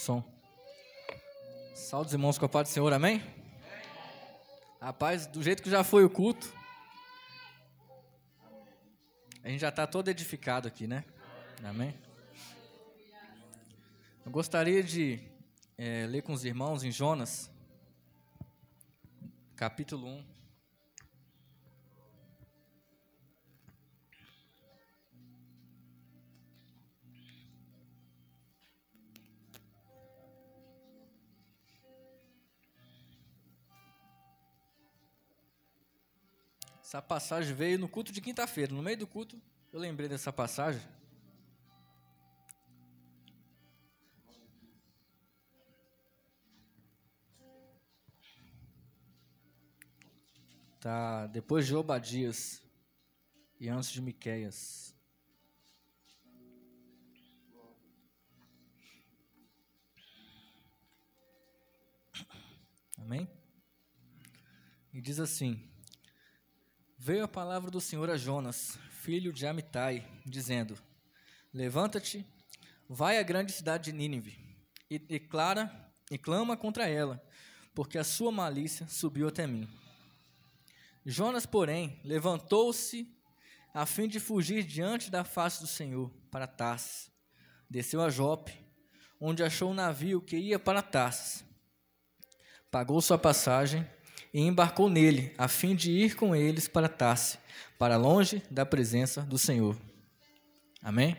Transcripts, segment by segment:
Som. Salve os irmãos com a paz do Senhor, amém? Rapaz, do jeito que já foi o culto, a gente já está todo edificado aqui, né? Amém? Eu gostaria de ler com os irmãos em Jonas, capítulo 1. Essa passagem veio no culto de quinta-feira. No meio do culto, eu lembrei dessa passagem. Tá depois de Obadias e antes de Miqueias. Amém? E diz assim: Veio a palavra do Senhor a Jonas, filho de Amitai, dizendo: Levanta-te, vai à grande cidade de Nínive, e clama contra ela, porque a sua malícia subiu até mim. Jonas, porém, levantou-se a fim de fugir diante da face do Senhor para Tarsis. Desceu a Jope, onde achou um navio que ia para Tarsis. Pagou sua passagem e embarcou nele, a fim de ir com eles para Tarsis, para longe da presença do Senhor. Amém?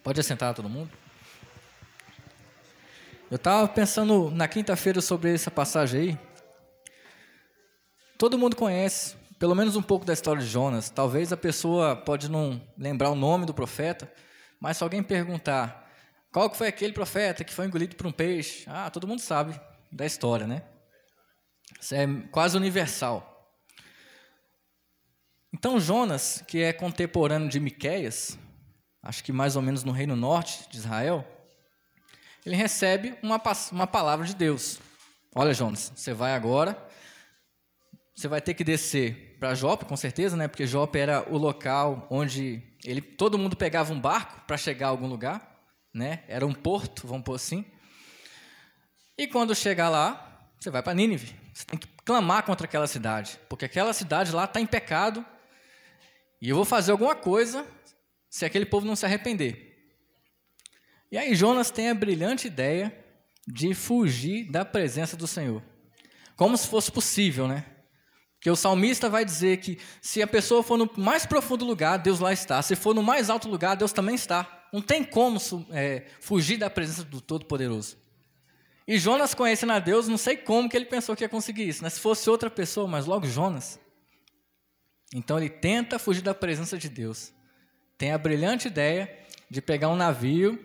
Pode assentar todo mundo? Eu estava pensando na quinta-feira sobre essa passagem aí. Todo mundo conhece, pelo menos um pouco da história de Jonas. Talvez a pessoa pode não lembrar o nome do profeta, mas se alguém perguntar qual que foi aquele profeta que foi engolido por um peixe, todo mundo sabe da história, né? Isso é quase universal. Então Jonas, que é contemporâneo de Miqueias, acho que mais ou menos no reino norte de Israel, ele recebe uma palavra de Deus. Olha, Jonas, você vai agora, você vai ter que descer para Jope, com certeza, né? Porque Jope era o local onde todo mundo pegava um barco para chegar a algum lugar, né? Era um porto, vamos pôr assim. E quando chegar lá, você vai para Nínive. Você tem que clamar contra aquela cidade, porque aquela cidade lá está em pecado e eu vou fazer alguma coisa se aquele povo não se arrepender. E aí Jonas tem a brilhante ideia de fugir da presença do Senhor. Como se fosse possível, né? Porque o salmista vai dizer que se a pessoa for no mais profundo lugar, Deus lá está. Se for no mais alto lugar, Deus também está. Não tem como fugir da presença do Todo-Poderoso. E Jonas, conhecendo a Deus, não sei como que ele pensou que ia conseguir isso, né? Se fosse outra pessoa, mas logo Jonas. Então ele tenta fugir da presença de Deus. Tem a brilhante ideia de pegar um navio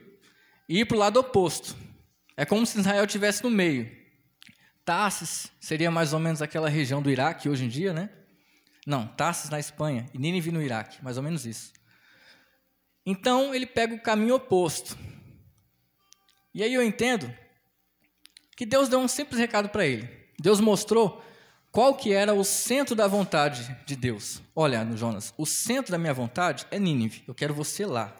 e ir para o lado oposto. É como se Israel estivesse no meio. Tarsis seria mais ou menos aquela região do Iraque hoje em dia, né? Não, Tarsis na Espanha e Nínive no Iraque, mais ou menos isso. Então ele pega o caminho oposto. E aí eu entendo que Deus deu um simples recado para ele. Deus mostrou qual que era o centro da vontade de Deus. Olha, Jonas, o centro da minha vontade é Nínive. Eu quero você lá.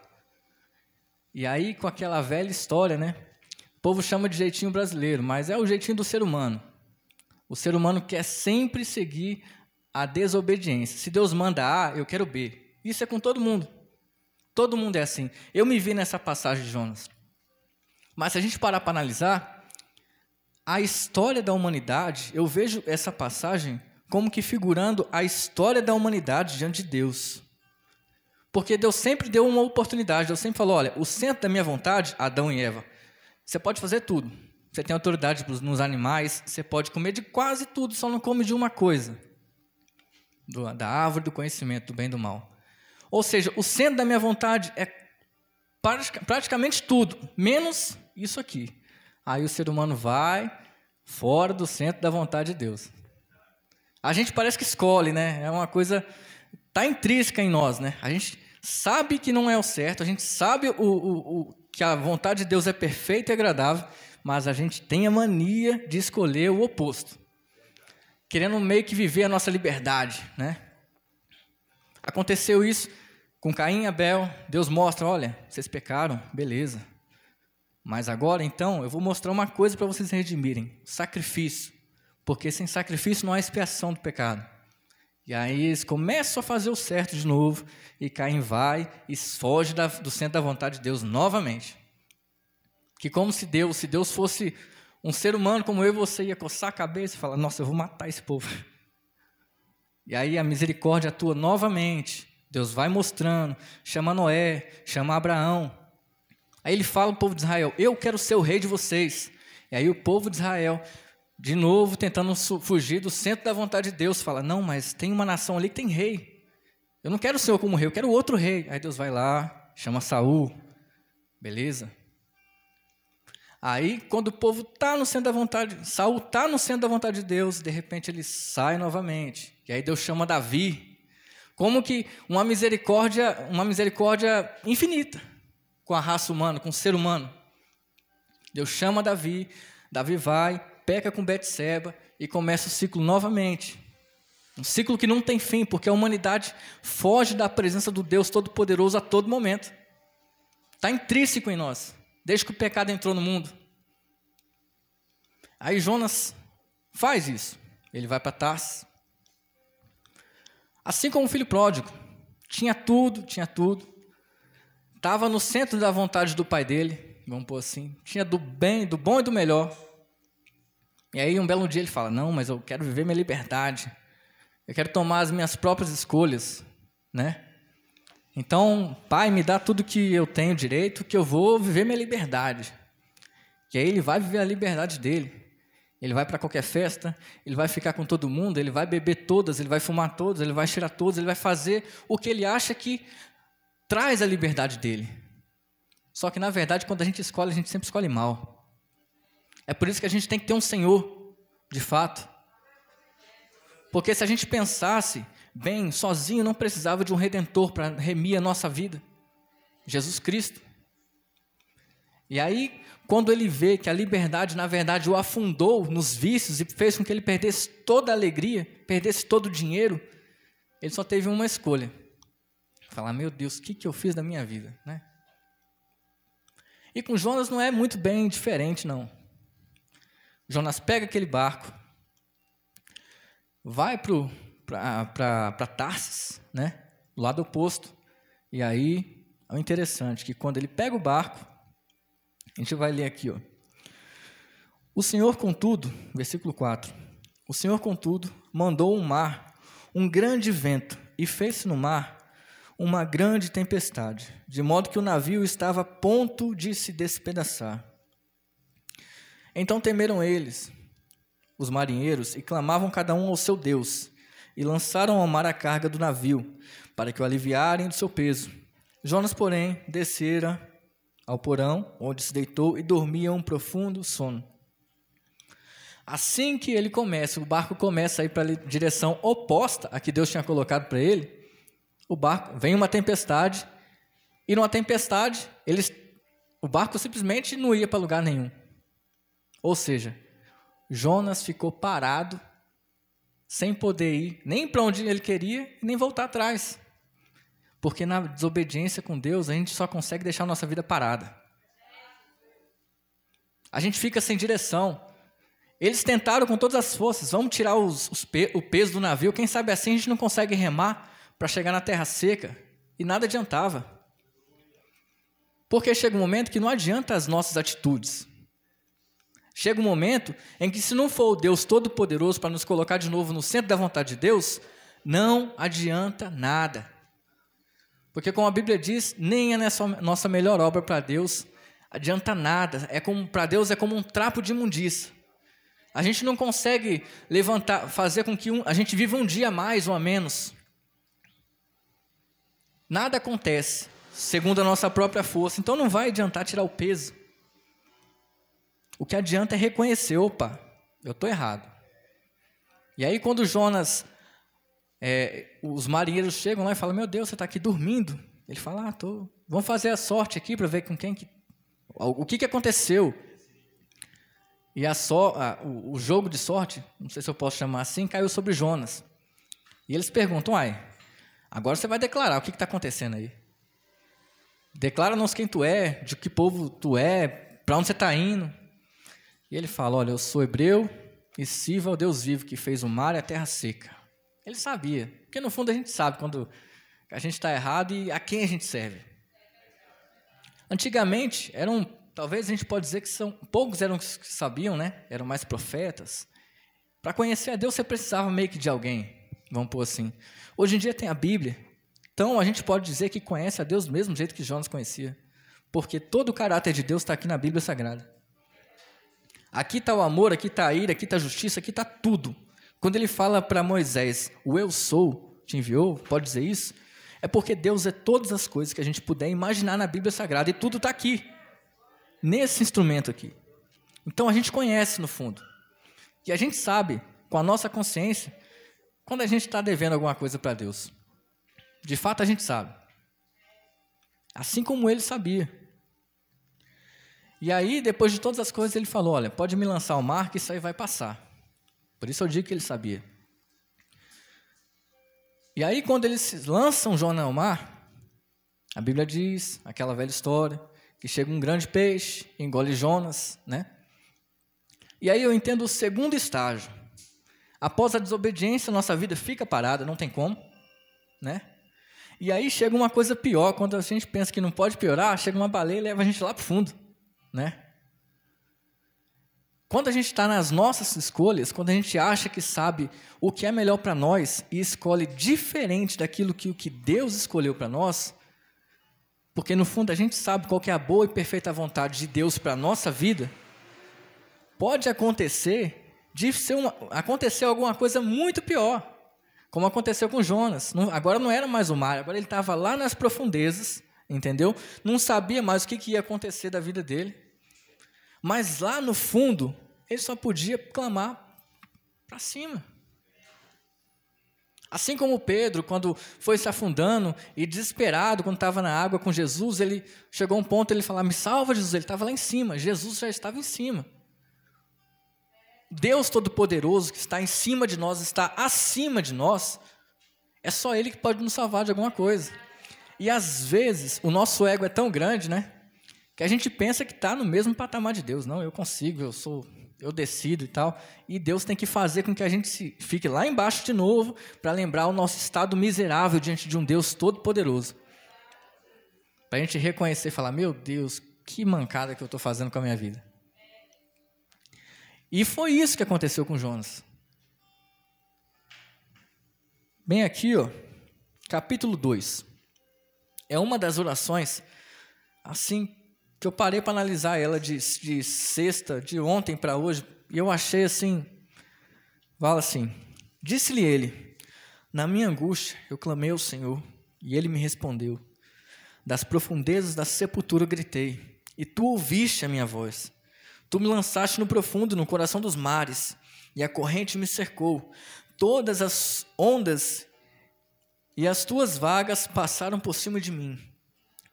E aí, com aquela velha história, né? O povo chama de jeitinho brasileiro, mas é o jeitinho do ser humano. O ser humano quer sempre seguir a desobediência. Se Deus manda A, eu quero B. Isso é com todo mundo. Todo mundo é assim. Eu me vi nessa passagem de Jonas. Mas se a gente parar para analisar, a história da humanidade, eu vejo essa passagem como que figurando a história da humanidade diante de Deus. Porque Deus sempre deu uma oportunidade, Deus sempre falou, olha, o centro da minha vontade, Adão e Eva, você pode fazer tudo. Você tem autoridade nos animais, você pode comer de quase tudo, só não come de uma coisa. Da árvore do conhecimento, do bem e do mal. Ou seja, o centro da minha vontade é praticamente tudo, menos isso aqui. Aí o ser humano vai fora do centro da vontade de Deus. A gente parece que escolhe, né? É uma coisa, está intrínseca em nós, né? A gente sabe que não é o certo, a gente sabe que a vontade de Deus é perfeita e agradável, mas a gente tem a mania de escolher o oposto. Querendo meio que viver a nossa liberdade, né? Aconteceu isso com Caim e Abel. Deus mostra, olha, vocês pecaram, beleza. Mas agora, então, eu vou mostrar uma coisa para vocês redimirem: sacrifício. Porque sem sacrifício não há expiação do pecado. E aí eles começam a fazer o certo de novo, e Caim vai e foge do centro da vontade de Deus novamente. Que como se Deus fosse um ser humano como eu e você, ia coçar a cabeça e falar: nossa, eu vou matar esse povo. E aí a misericórdia atua novamente. Deus vai mostrando, chama Noé, chama Abraão. Aí ele fala ao povo de Israel: eu quero ser o rei de vocês. E aí o povo de Israel, de novo, tentando fugir do centro da vontade de Deus, fala: não, mas tem uma nação ali que tem rei. Eu não quero o Senhor como rei, eu quero outro rei. Aí Deus vai lá, chama Saul. Beleza? Aí, quando o povo está no centro da vontade, Saul está no centro da vontade de Deus, de repente ele sai novamente. E aí Deus chama Davi. Como que uma misericórdia infinita com a raça humana, com o ser humano. Deus chama Davi, Davi vai, peca com Betseba e começa o ciclo novamente. Um ciclo que não tem fim, porque a humanidade foge da presença do Deus Todo-Poderoso a todo momento. Está intrínseco em nós, desde que o pecado entrou no mundo. Aí Jonas faz isso. Ele vai para Tarsis. Assim como o filho pródigo. Tinha tudo. Estava no centro da vontade do pai dele, vamos pôr assim. Tinha do bom e do melhor. E aí um belo dia ele fala: não, mas eu quero viver minha liberdade. Eu quero tomar as minhas próprias escolhas, né? Então, pai, me dá tudo que eu tenho direito, que eu vou viver minha liberdade. E aí ele vai viver a liberdade dele. Ele vai para qualquer festa, ele vai ficar com todo mundo, ele vai beber todas, ele vai fumar todas, ele vai cheirar todas, ele vai fazer o que ele acha que traz a liberdade dele. Só que, na verdade, quando a gente sempre escolhe mal. É por isso que a gente tem que ter um Senhor, de fato. Porque se a gente pensasse bem, sozinho, não precisava de um Redentor para remir a nossa vida. Jesus Cristo. E aí, quando ele vê que a liberdade, na verdade, o afundou nos vícios e fez com que ele perdesse toda a alegria, perdesse todo o dinheiro, ele só teve uma escolha: falar: meu Deus, o que eu fiz da minha vida, né? E com Jonas não é muito bem diferente, não. Jonas pega aquele barco, vai para Tarsis, né? Do lado oposto. E aí, é o interessante que quando ele pega o barco, a gente vai ler aqui, ó. O Senhor, contudo, versículo 4. O Senhor, contudo, mandou um mar, um grande vento, e fez-se no mar uma grande tempestade, de modo que o navio estava a ponto de se despedaçar. Então temeram eles, os marinheiros, e clamavam cada um ao seu Deus, e lançaram ao mar a carga do navio, para que o aliviarem do seu peso. Jonas, porém, descera ao porão, onde se deitou e dormia um profundo sono. Assim que ele começa, o barco começa a ir para a direção oposta a que Deus tinha colocado para ele, vem uma tempestade, e numa tempestade, o barco simplesmente não ia para lugar nenhum. Ou seja, Jonas ficou parado, sem poder ir nem para onde ele queria, nem voltar atrás. Porque na desobediência com Deus, a gente só consegue deixar a nossa vida parada. A gente fica sem direção. Eles tentaram com todas as forças: vamos tirar o peso do navio, quem sabe assim a gente não consegue remar para chegar na terra seca. E nada adiantava. Porque chega um momento que não adianta as nossas atitudes. Chega um momento em que, se não for o Deus Todo-Poderoso para nos colocar de novo no centro da vontade de Deus, não adianta nada. Porque, como a Bíblia diz, nem a nossa melhor obra para Deus adianta nada. Para Deus é como um trapo de imundícia. A gente não consegue fazer com que a gente viva um dia a mais ou a menos. Nada acontece segundo a nossa própria força. Então não vai adiantar tirar o peso. O que adianta é reconhecer: opa, eu estou errado. E aí quando Jonas, os marinheiros chegam lá e falam: meu Deus, você está aqui dormindo? Ele fala: vamos fazer a sorte aqui para ver com o que aconteceu. E o jogo de sorte, não sei se eu posso chamar assim, caiu sobre Jonas. E eles perguntam: agora você vai declarar o que está acontecendo aí. Declara-nos quem tu é, de que povo tu é, Para onde você está indo? E ele fala, olha, eu sou hebreu e sirvo ao Deus vivo que fez o mar e a terra seca. Ele sabia, porque no fundo a gente sabe quando a gente está errado e a quem a gente serve. Antigamente, talvez a gente pode dizer que poucos eram que sabiam, né? Eram mais profetas. Para conhecer a Deus você precisava meio que de alguém, vamos pôr assim. Hoje em dia tem a Bíblia, então a gente pode dizer que conhece a Deus do mesmo jeito que Jonas conhecia, porque todo o caráter de Deus está aqui na Bíblia Sagrada. Aqui está o amor, aqui está a ira, aqui está a justiça, aqui está tudo. Quando ele fala para Moisés, o eu sou te enviou, pode dizer isso? É porque Deus é todas as coisas que a gente puder imaginar na Bíblia Sagrada e tudo está aqui, nesse instrumento aqui. Então a gente conhece no fundo. E a gente sabe, com a nossa consciência, quando a gente está devendo alguma coisa para Deus. De fato a gente sabe. Assim como ele sabia. E aí, depois de todas as coisas, ele falou, olha, pode me lançar ao mar que isso aí vai passar. Por isso eu digo que ele sabia. E aí, quando eles lançam Jonas ao mar, a Bíblia diz, aquela velha história, que chega um grande peixe, engole Jonas, né? E aí eu entendo o segundo estágio. Após a desobediência, nossa vida fica parada, não tem como, né? E aí chega uma coisa pior, quando a gente pensa que não pode piorar, chega uma baleia e leva a gente lá para o fundo, né? Quando a gente está nas nossas escolhas, quando a gente acha que sabe o que é melhor para nós e escolhe diferente daquilo que o que Deus escolheu para nós, porque no fundo a gente sabe qual que é a boa e perfeita vontade de Deus para a nossa vida, pode acontecer acontecer alguma coisa muito pior, como aconteceu com Jonas. Agora não era mais o mar, agora ele estava lá nas profundezas, entendeu? Não sabia mais o que ia acontecer da vida dele. Mas lá no fundo, ele só podia clamar para cima. Assim como Pedro, quando foi se afundando e desesperado, quando estava na água com Jesus, ele chegou a um ponto, ele falou, me salva, Jesus, ele estava lá em cima, Jesus já estava em cima. Deus Todo-Poderoso, que está em cima de nós, está acima de nós, é só Ele que pode nos salvar de alguma coisa. E às vezes, o nosso ego é tão grande, né? Que a gente pensa que está no mesmo patamar de Deus. Não, eu consigo, eu decido e tal. E Deus tem que fazer com que a gente fique lá embaixo de novo para lembrar o nosso estado miserável diante de um Deus todo-poderoso. Para a gente reconhecer e falar, meu Deus, que mancada que eu estou fazendo com a minha vida. E foi isso que aconteceu com Jonas. Bem aqui, ó, capítulo 2. É uma das orações, assim, que eu parei para analisar ela de sexta, de ontem para hoje, e eu achei assim, fala assim, disse-lhe ele, na minha angústia eu clamei ao Senhor, e ele me respondeu, das profundezas da sepultura eu gritei, e tu ouviste a minha voz. Tu me lançaste no profundo, no coração dos mares, e a corrente me cercou. Todas as ondas e as tuas vagas passaram por cima de mim.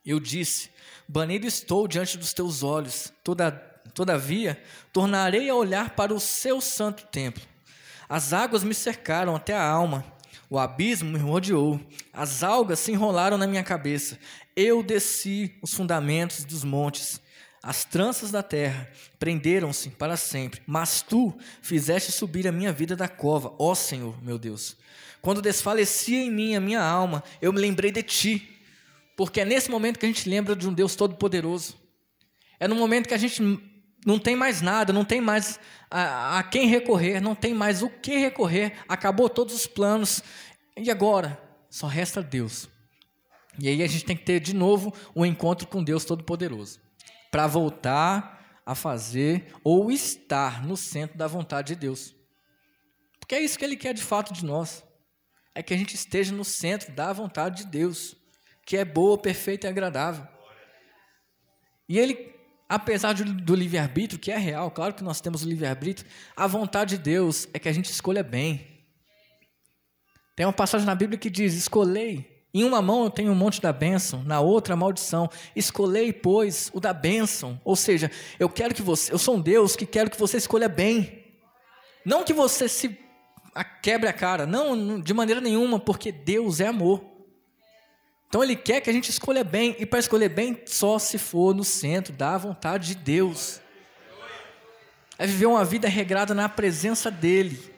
Eu disse, banido estou diante dos teus olhos. Todavia, tornarei a olhar para o seu santo templo. As águas me cercaram até a alma. O abismo me rodeou. As algas se enrolaram na minha cabeça. Eu desci os fundamentos dos montes. As tranças da terra prenderam-se para sempre, mas tu fizeste subir a minha vida da cova, ó Senhor, meu Deus. Quando desfalecia em mim a minha alma, eu me lembrei de ti, porque é nesse momento que a gente lembra de um Deus todo-poderoso. É no momento que a gente não tem mais nada, não tem mais a quem recorrer, não tem mais o que recorrer, acabou todos os planos, e agora só resta Deus. E aí a gente tem que ter de novo um encontro com Deus todo-poderoso, para voltar a fazer ou estar no centro da vontade de Deus. Porque é isso que Ele quer de fato de nós. É que a gente esteja no centro da vontade de Deus, que é boa, perfeita e agradável. E Ele, apesar do livre-arbítrio, que é real, claro que nós temos o livre-arbítrio, a vontade de Deus é que a gente escolha bem. Tem uma passagem na Bíblia que diz, escolhei. Em uma mão eu tenho um monte da bênção, na outra a maldição. Escolhei, pois, o da bênção. Ou seja, eu sou um Deus que quero que você escolha bem. Não que você se quebre a cara, não, de maneira nenhuma, porque Deus é amor. Então Ele quer que a gente escolha bem, e para escolher bem, só se for no centro da vontade de Deus. É viver uma vida regrada na presença dEle.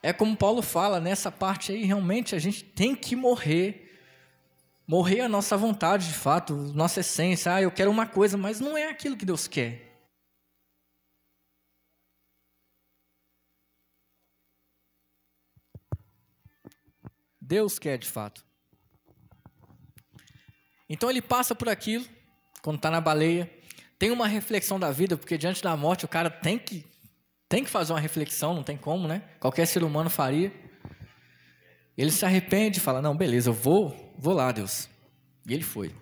É como Paulo fala, nessa parte aí, realmente a gente tem que morrer a nossa vontade de fato, nossa essência. Eu quero uma coisa, mas não é aquilo que Deus quer. Deus quer de fato. Então ele passa por aquilo, quando está na baleia, tem uma reflexão da vida, porque diante da morte o cara tem que fazer uma reflexão, não tem como, né? Qualquer ser humano faria. Ele se arrepende e fala, não, beleza, eu vou lá, Deus. E ele foi.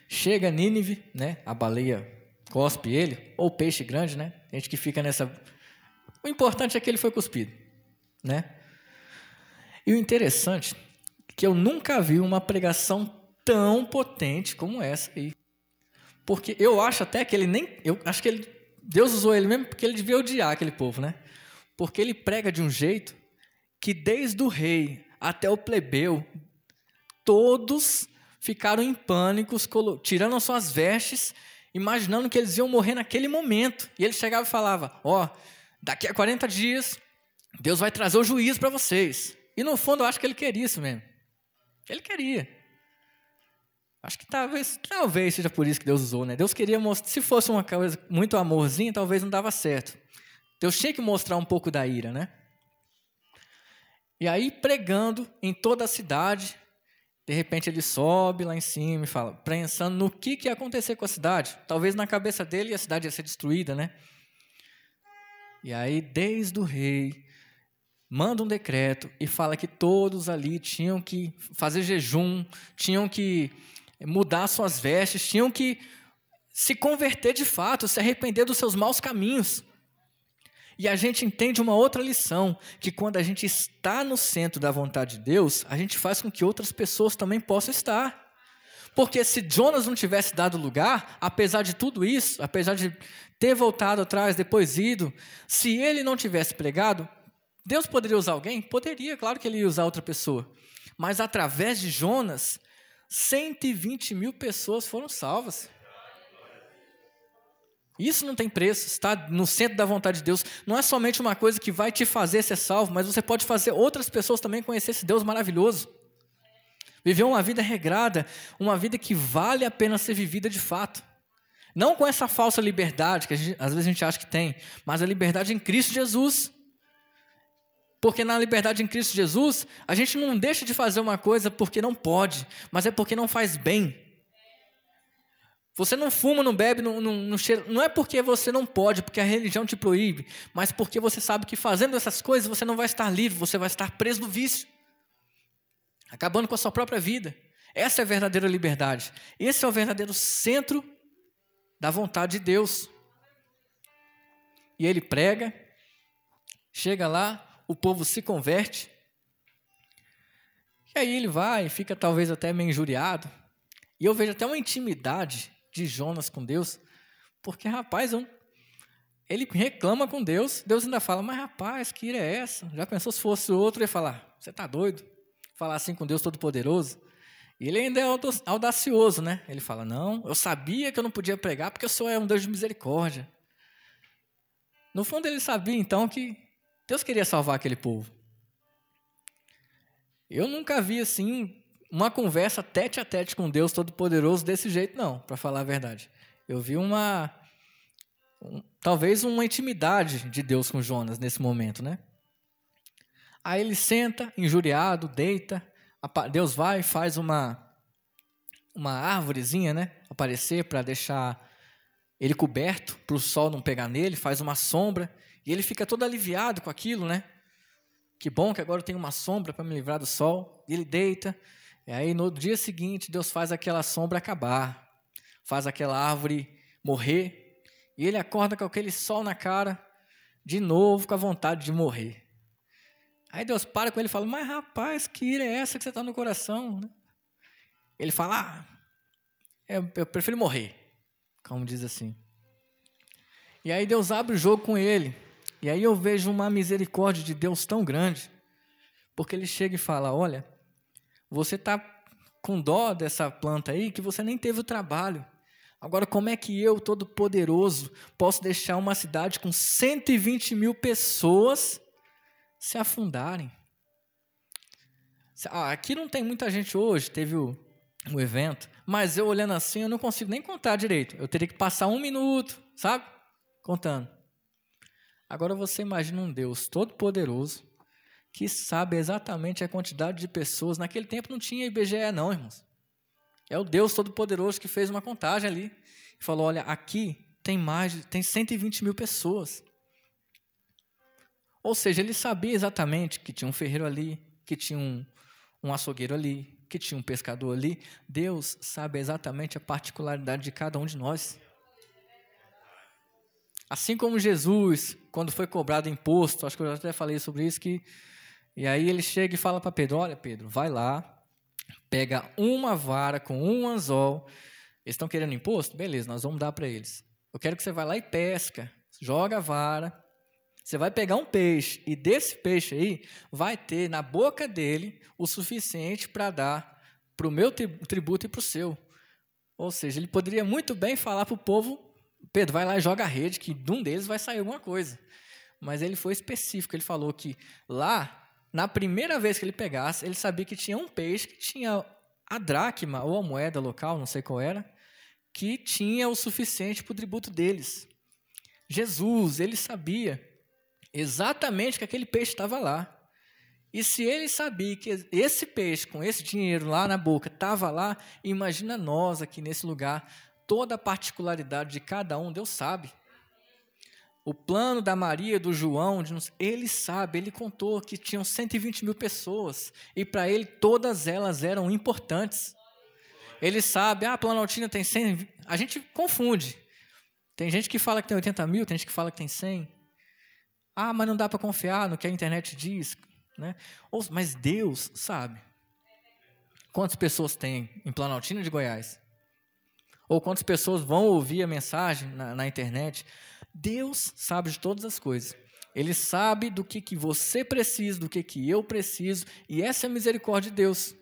Chega a Nínive, né? A baleia cospe ele, ou peixe grande, né? Tem gente que fica nessa... O importante é que ele foi cuspido, né? E o interessante é que eu nunca vi uma pregação tão potente como essa aí. Porque eu acho até que ele nem... Deus usou ele mesmo porque ele devia odiar aquele povo, né? Porque ele prega de um jeito que desde o rei até o plebeu, todos ficaram em pânico, tirando as suas vestes, imaginando que eles iam morrer naquele momento. E ele chegava e falava, daqui a 40 dias, Deus vai trazer o juízo para vocês. E no fundo eu acho que ele queria isso mesmo. Ele queria. Acho que talvez seja por isso que Deus usou, né? Deus queria mostrar, se fosse uma coisa muito amorzinho, talvez não dava certo. Deus tinha que mostrar um pouco da ira, né? E aí, pregando em toda a cidade, de repente ele sobe lá em cima e fala, pensando no que ia acontecer com a cidade. Talvez na cabeça dele a cidade ia ser destruída, né? E aí, desde o rei, manda um decreto e fala que todos ali tinham que fazer jejum, tinham que mudar suas vestes, tinham que se converter de fato, se arrepender dos seus maus caminhos. E a gente entende uma outra lição, que quando a gente está no centro da vontade de Deus, a gente faz com que outras pessoas também possam estar. Porque se Jonas não tivesse dado lugar, apesar de tudo isso, apesar de ter voltado atrás, depois ido, se ele não tivesse pregado, Deus poderia usar alguém? Poderia, claro que ele ia usar outra pessoa. Mas através de Jonas, 120 mil pessoas foram salvas. Isso não tem preço, está no centro da vontade de Deus. Não é somente uma coisa que vai te fazer ser salvo, mas você pode fazer outras pessoas também conhecer esse Deus maravilhoso. Viver uma vida regrada, uma vida que vale a pena ser vivida de fato. Não com essa falsa liberdade, que às vezes a gente acha que tem, mas a liberdade em Cristo Jesus. Porque na liberdade em Cristo Jesus, a gente não deixa de fazer uma coisa porque não pode, mas é porque não faz bem. Você não fuma, não bebe, não cheira. Não é porque você não pode, porque a religião te proíbe, mas porque você sabe que fazendo essas coisas você não vai estar livre, você vai estar preso no vício, acabando com a sua própria vida. Essa é a verdadeira liberdade. Esse é o verdadeiro centro da vontade de Deus. E ele prega, chega lá, o povo se converte, e aí ele vai, fica talvez até meio injuriado. E eu vejo até uma intimidade de Jonas com Deus, porque, rapaz, ele reclama com Deus, Deus ainda fala, mas rapaz, que ira é essa? Já pensou se fosse outro, ia falar, você está doido? Falar assim com Deus Todo-Poderoso? E ele ainda é audacioso, né? Ele fala, não, eu sabia que eu não podia pregar, porque eu sou um Deus de misericórdia. No fundo ele sabia, então, que Deus queria salvar aquele povo. Eu nunca vi, assim, uma conversa tete a tete com Deus Todo-Poderoso desse jeito, não, para falar a verdade. Eu vi talvez uma intimidade de Deus com Jonas nesse momento, né? Aí ele senta, injuriado, deita, Deus vai e faz uma árvorezinha, né, aparecer para deixar ele coberto, para o sol não pegar nele, faz uma sombra, e ele fica todo aliviado com aquilo, né? Que bom que agora eu tenho uma sombra para me livrar do sol. E ele deita. E aí no dia seguinte Deus faz aquela sombra acabar, faz aquela árvore morrer, e ele acorda com aquele sol na cara, de novo com a vontade de morrer. Aí Deus para com ele e fala, mas rapaz, que ira é essa que você está no coração? Ele fala, eu prefiro morrer, como diz assim. E aí Deus abre o jogo com ele, e aí eu vejo uma misericórdia de Deus tão grande, porque ele chega e fala, olha, você está com dó dessa planta aí que você nem teve o trabalho. Agora, como é que eu, todo-poderoso, posso deixar uma cidade com 120 mil pessoas se afundarem? Aqui não tem muita gente hoje, teve o evento, mas eu olhando assim, eu não consigo nem contar direito. Eu teria que passar 1 minuto, sabe? Contando. Agora você imagina um Deus todo-poderoso que sabe exatamente a quantidade de pessoas. Naquele tempo não tinha IBGE não, irmãos. É o Deus todo-poderoso que fez uma contagem ali e falou, olha, aqui tem 120 mil pessoas. Ou seja, ele sabia exatamente que tinha um ferreiro ali, que tinha um açougueiro ali, que tinha um pescador ali. Deus sabe exatamente a particularidade de cada um de nós. Assim como Jesus, quando foi cobrado imposto, acho que eu já até falei sobre isso, e aí ele chega e fala para Pedro, olha Pedro, vai lá, pega uma vara com um anzol. Eles estão querendo imposto? Beleza, nós vamos dar para eles. Eu quero que você vá lá e pesca, joga a vara, você vai pegar um peixe, e desse peixe aí, vai ter na boca dele o suficiente para dar para o meu tributo e para o seu. Ou seja, ele poderia muito bem falar para o povo, Pedro, vai lá e joga a rede, que de um deles vai sair alguma coisa. Mas ele foi específico, ele falou que lá, na primeira vez que ele pegasse, ele sabia que tinha um peixe, que tinha a dracma, ou a moeda local, não sei qual era, que tinha o suficiente para o tributo deles. Jesus, ele sabia exatamente que aquele peixe estava lá. E se ele sabia que esse peixe, com esse dinheiro lá na boca, estava lá, imagina nós aqui nesse lugar, toda a particularidade de cada um, Deus sabe. O plano da Maria, do João, ele sabe, ele contou que tinham 120 mil pessoas, e para ele todas elas eram importantes. Ele sabe, a Planaltina tem 100, a gente confunde. Tem gente que fala que tem 80 mil, tem gente que fala que tem 100. Mas não dá para confiar no que a internet diz, né? Mas Deus sabe. Quantas pessoas tem em Planaltina de Goiás? Ou quantas pessoas vão ouvir a mensagem na internet? Deus sabe de todas as coisas. Ele sabe do que você precisa, do que eu preciso, e essa é a misericórdia de Deus.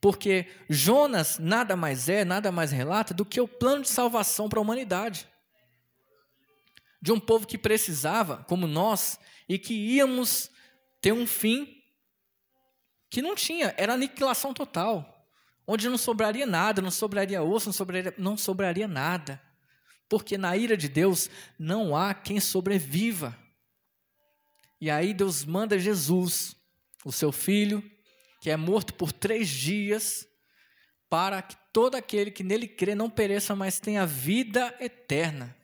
Porque Jonas nada mais relata do que o plano de salvação para a humanidade. De um povo que precisava, como nós, e que íamos ter um fim que não tinha, era aniquilação total. Onde não sobraria nada, não sobraria osso, não sobraria nada. Porque na ira de Deus não há quem sobreviva. E aí Deus manda Jesus, o seu filho, que é morto por 3 dias, para que todo aquele que nele crê não pereça, mas tenha vida eterna.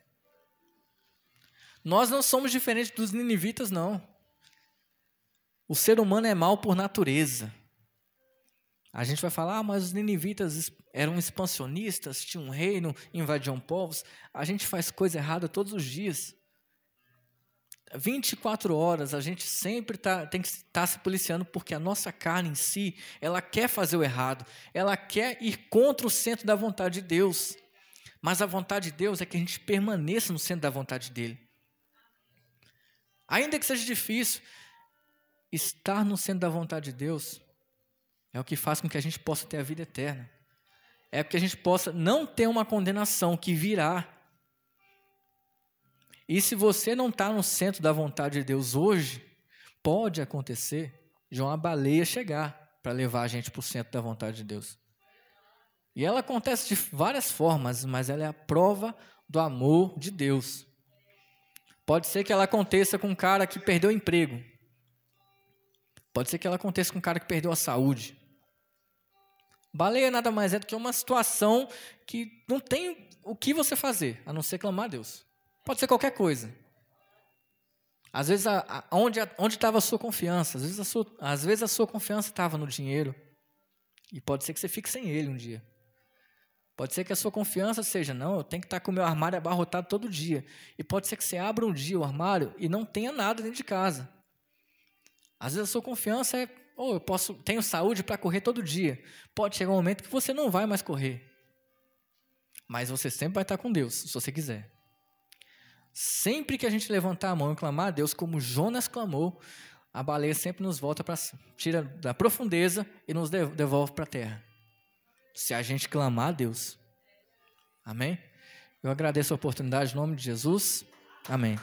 Nós não somos diferentes dos ninivitas, não. O ser humano é mau por natureza. A gente vai falar, mas os ninivitas eram expansionistas, tinham um reino, invadiam povos. A gente faz coisa errada todos os dias. 24 horas, a gente sempre tem que estar se policiando, porque a nossa carne em si, ela quer fazer o errado, ela quer ir contra o centro da vontade de Deus. Mas a vontade de Deus é que a gente permaneça no centro da vontade dele. Ainda que seja difícil, estar no centro da vontade de Deus é o que faz com que a gente possa ter a vida eterna. É que a gente possa não ter uma condenação que virá. E se você não está no centro da vontade de Deus hoje, pode acontecer de uma baleia chegar para levar a gente para o centro da vontade de Deus. E ela acontece de várias formas, mas ela é a prova do amor de Deus. Pode ser que ela aconteça com um cara que perdeu o emprego. Pode ser que ela aconteça com um cara que perdeu a saúde. Baleia nada mais é do que uma situação que não tem o que você fazer, a não ser clamar a Deus. Pode ser qualquer coisa. Às vezes, onde estava a sua confiança? Às vezes a sua confiança estava no dinheiro. E pode ser que você fique sem ele um dia. Pode ser que a sua confiança seja, não, eu tenho que estar com o meu armário abarrotado todo dia. E pode ser que você abra um dia o armário e não tenha nada dentro de casa. Às vezes a sua confiança é, tenho saúde para correr todo dia. Pode chegar um momento que você não vai mais correr. Mas você sempre vai estar com Deus, se você quiser. Sempre que a gente levantar a mão e clamar a Deus, como Jonas clamou, a baleia sempre nos volta tira da profundeza e nos devolve para a terra. se a gente clamar a Deus. Amém? Eu agradeço a oportunidade em nome de Jesus. Amém.